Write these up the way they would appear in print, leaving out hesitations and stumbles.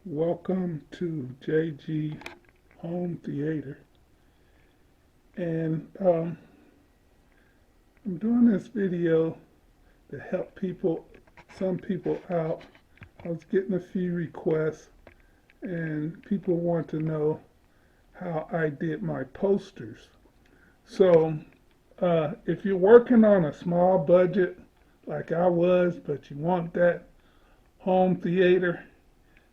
Welcome to JG Home Theater. And I'm doing this video to help some people out. I was getting a few requests, and people want to know how I did my posters. So, if you're working on a small budget like I was, but you want that home theater,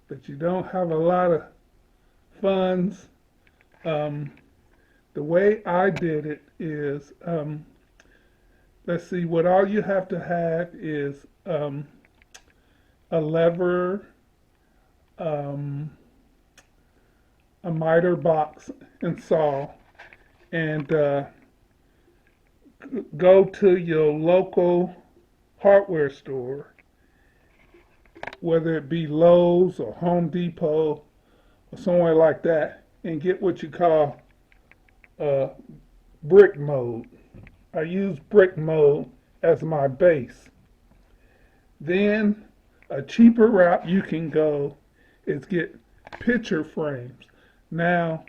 but you don't have a lot of funds, um, the way I did it is, let's see, what all you have to have is a lever, um, a miter box, and saw, and go to your local hardware store, whether it be Lowe's or Home Depot or somewhere like that, and get what you call brick mold. I use brick mold as my base. Then a cheaper route you can go is get picture frames. Now,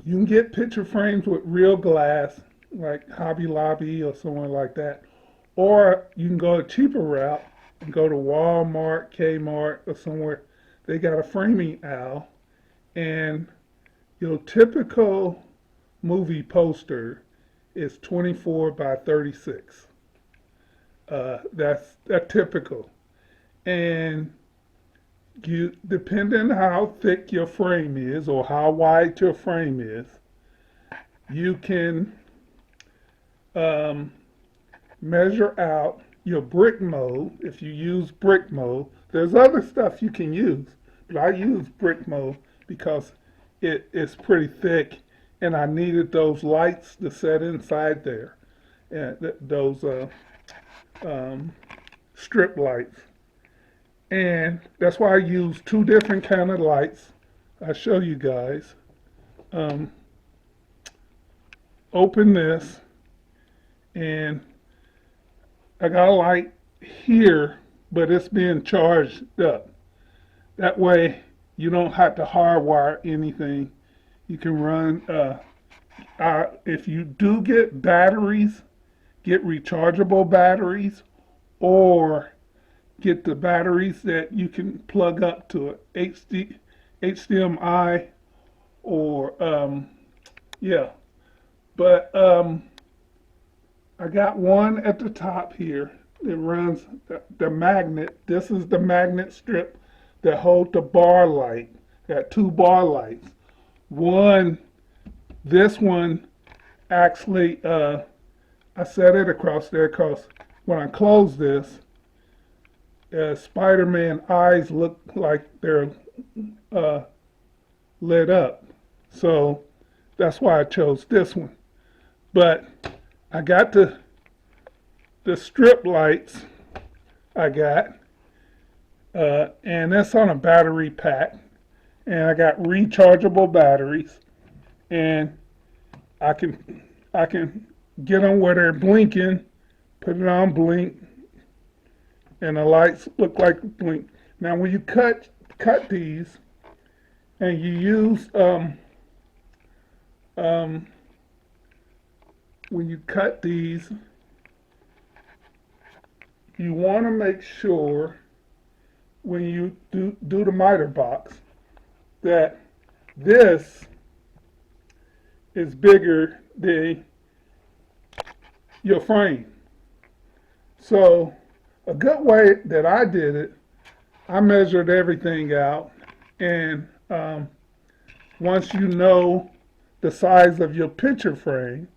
you can get picture frames with real glass, like Hobby Lobby or somewhere like that. Or you can go a cheaper route and go to Walmart, Kmart, or somewhere. They got a framing aisle, and your typical movie poster is 24 by 36. That's typical. And you, depending on how thick your frame is or how wide your frame is, you can measure out your brick mold. If you use brick mold, there's other stuff you can use, but I use brick mold because it is pretty thick, and I needed those lights to set inside there, and those strip lights. And that's why I use two different kind of lights. I'll show you guys. Um, Open this, and I got a light here, but it's being charged up. That way you don't have to hardwire anything. You can run, if you do get batteries, get rechargeable batteries, or get the batteries that you can plug up to a HDMI, or yeah. But I got one at the top here that runs the magnet. This is the magnet strip that hold the bar light. Got two bar lights. One, this one actually, I set it across there because when I close this, Spider-Man eyes look like they're lit up. So that's why I chose this one. But I got the strip lights I got, and that's on a battery pack. And I got rechargeable batteries, and I can get them where they're blinking, put it on blink, and the lights look like blink. Now, when you cut these, and you use when you cut these, you want to make sure when you do the miter box that this is bigger than your frame. So a good way that I did it, I measured everything out, and once you know the size of your picture frame,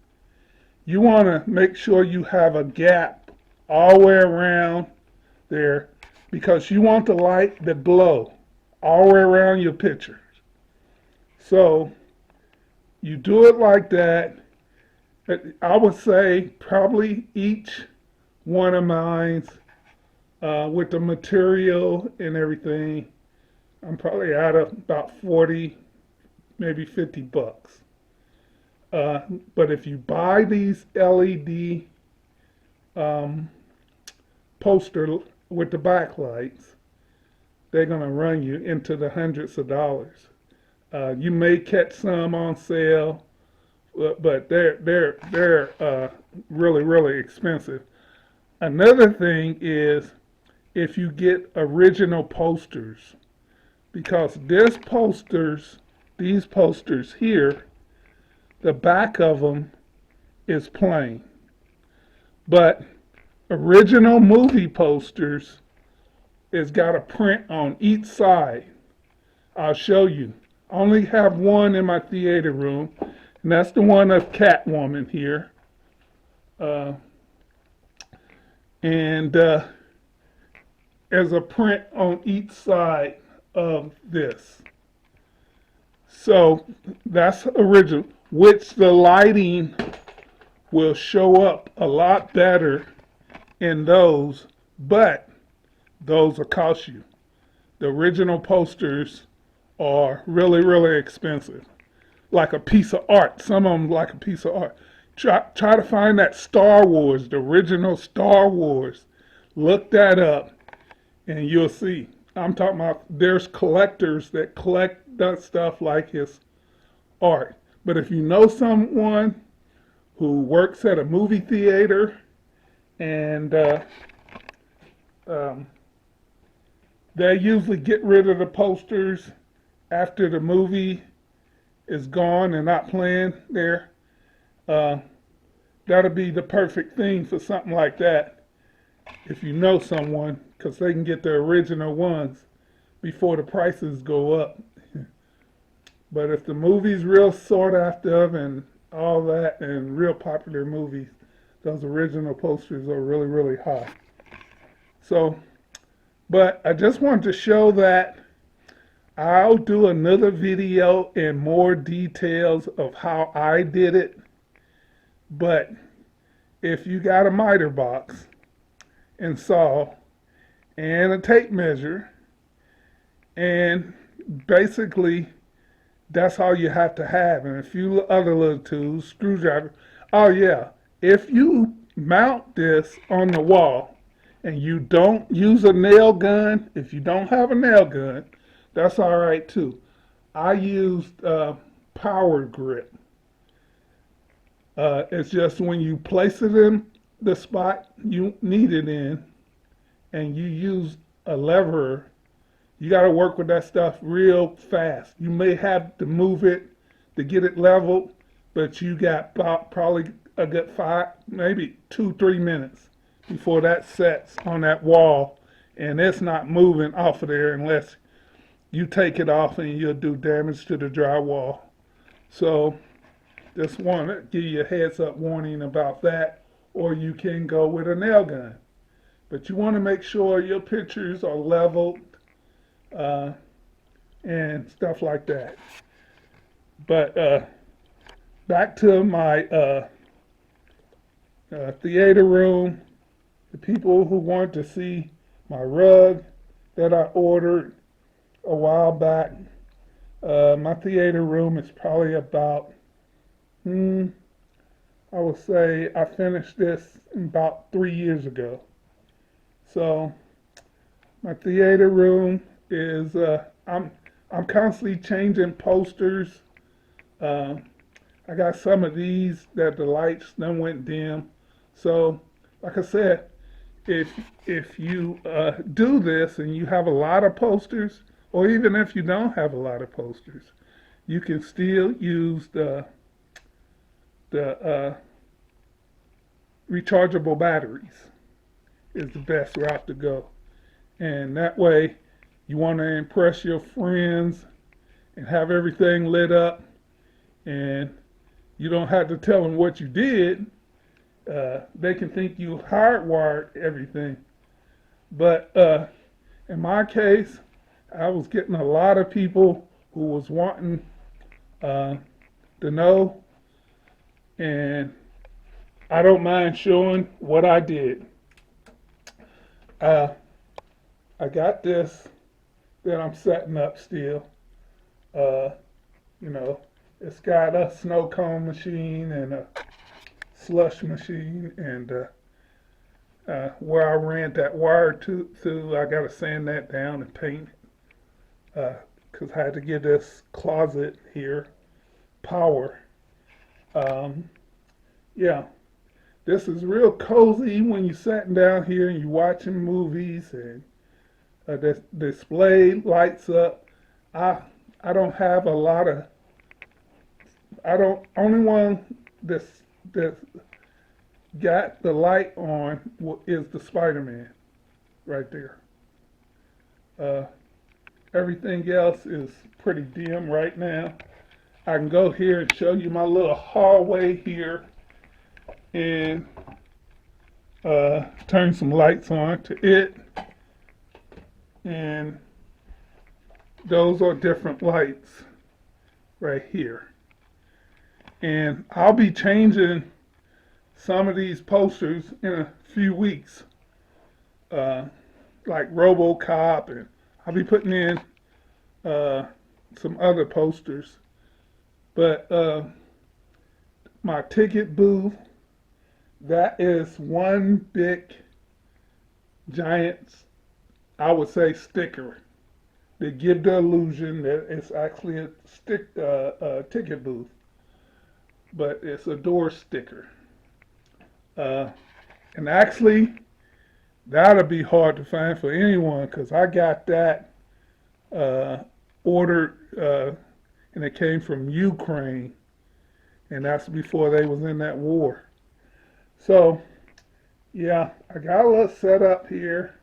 you want to make sure you have a gap all the way around there, because you want the light to glow all the way around your picture. So you do it like that. I would say probably each one of mine, with the material and everything, I'm probably out of about 40, maybe $50. But if you buy these LED poster with the backlights, they're going to run you into the hundreds of dollars. You may catch some on sale, but they're really really expensive. Another thing is if you get original posters, because these posters here, the back of them is plain, but original movie posters is got a print on each side. I'll show you. I only have one in my theater room, and that's the one of Catwoman here. Uh, and There's a print on each side of this. So that's original, which the lighting will show up a lot better in those, but those will cost you. The original posters are really, really expensive. Like a piece of art. Some of them like a piece of art. Try to find that Star Wars, the original Star Wars. Look that up and you'll see. I'm talking about there's collectors that collect that stuff like his art. But if you know someone who works at a movie theater and they usually get rid of the posters after the movie is gone and not playing there. That'll be the perfect thing for something like that if you know someone, because they can get the original ones before the prices go up. But if the movie's real sought after and all that and real popular movies, those original posters are really, really high. So, but I just wanted to show that I'll do another video in more details of how I did it. But if you got a miter box and saw and a tape measure, and basically that's all you have to have, and a few other little tools, screwdriver. Oh yeah, if you mount this on the wall and you don't use a nail gun, if you don't have a nail gun, that's all right too. I used power grip. It's just when you place it in the spot you need it in and you use a lever, you got to work with that stuff real fast. You may have to move it to get it leveled, but you got probably a good 5, maybe 2-3 minutes before that sets on that wall, and it's not moving off of there unless you take it off and you'll do damage to the drywall. So just want to give you a heads up warning about that, or you can go with a nail gun. But you want to make sure your pictures are leveled and stuff like that. But back to my theater room, the people who want to see my rug that I ordered a while back. My theater room is probably about, I would say I finished this about 3 years ago. So my theater room is, I'm constantly changing posters. I got some of these that the lights then went dim. So like I said, if you do this and you have a lot of posters, or even if you don't have a lot of posters, you can still use the rechargeable batteries is the best route to go. And that way you want to impress your friends and have everything lit up, and you don't have to tell them what you did. They can think you hardwired everything. But in my case, I was getting a lot of people who was wanting to know, and I don't mind showing what I did. I got this that I'm setting up still. It's got a snow cone machine and a slush machine, and where I ran that wire through, I got to sand that down and paint it. because I had to give this closet here power. Um, yeah, this is real cozy when you're sitting down here and you're watching movies, and the display lights up. I I don't have a lot of. I don't. Only one that's got the light on is the Spider-Man right there. Uh, Everything else is pretty dim right now. I can go here and show you my little hallway here and turn some lights on to it. And those are different lights right here. And I'll be changing some of these posters in a few weeks, uh, like RoboCop, and I'll be putting in uh, some other posters. But my ticket booth, that is one big, giant, I would say, sticker. They give the illusion that it's actually a ticket booth, but it's a door sticker. Uh, and actually, that'll be hard to find for anyone because I got that uh, ordered and it came from Ukraine, and that's before they was in that war. So, yeah, I got a little set up here.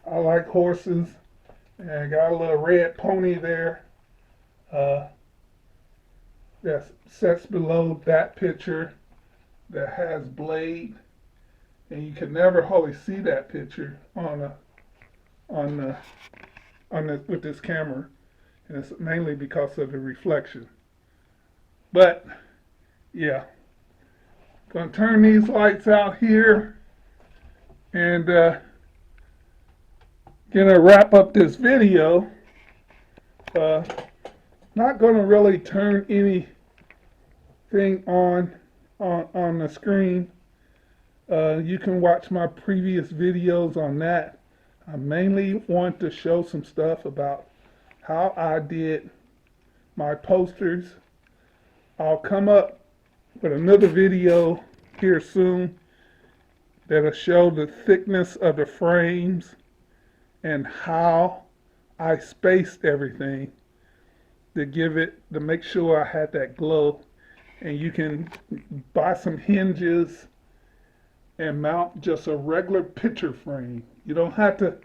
I like horses, and I got a little red pony there uh, that sits below that picture that has Blade, and you can never hardly see that picture on the with this camera, and it's mainly because of the reflection. But yeah, gonna turn these lights out here, and gonna wrap up this video. Uh, Not gonna really turn anything on the screen. You can watch my previous videos on that. I mainly want to show some stuff about how I did my posters. I'll come up with another video here soon that'll show the thickness of the frames and how I spaced everything to make sure I had that glow. And you can buy some hinges and mount just a regular picture frame. You don't have to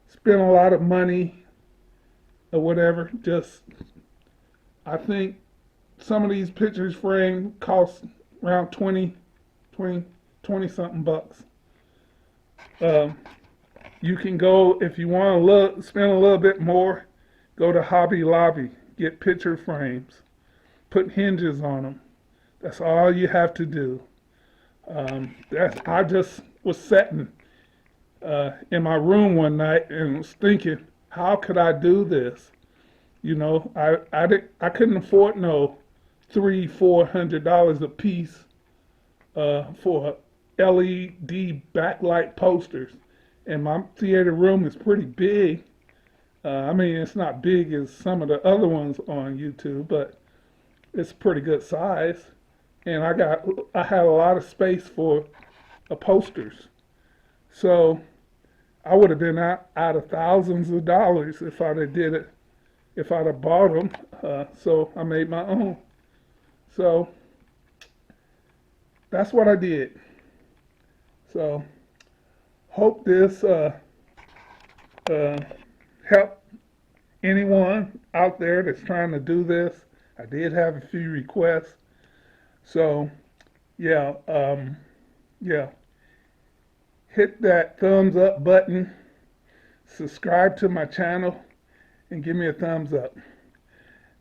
spend a lot of money or whatever. Just, I think some of these pictures frame cost around 20 something bucks. You can go, if you want to spend a little bit more, go to Hobby Lobby, get picture frames, put hinges on them. That's all you have to do. I just was sitting in my room one night and was thinking, how could I do this? You know, I couldn't afford no $300-400 a piece for LED backlight posters, and my theater room is pretty big. I mean, it's not big as some of the other ones on YouTube, but it's pretty good size. And I had a lot of space for posters. So I would have been out of thousands of dollars if I'd have did it, if I'd have bought them. So I made my own. So that's what I did. So hope this helped anyone out there that's trying to do this. I did have a few requests. So, yeah, yeah. Hit that thumbs up button, subscribe to my channel, and give me a thumbs up.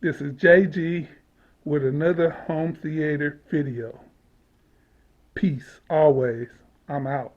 This is JG with another home theater video. Peace always. I'm out.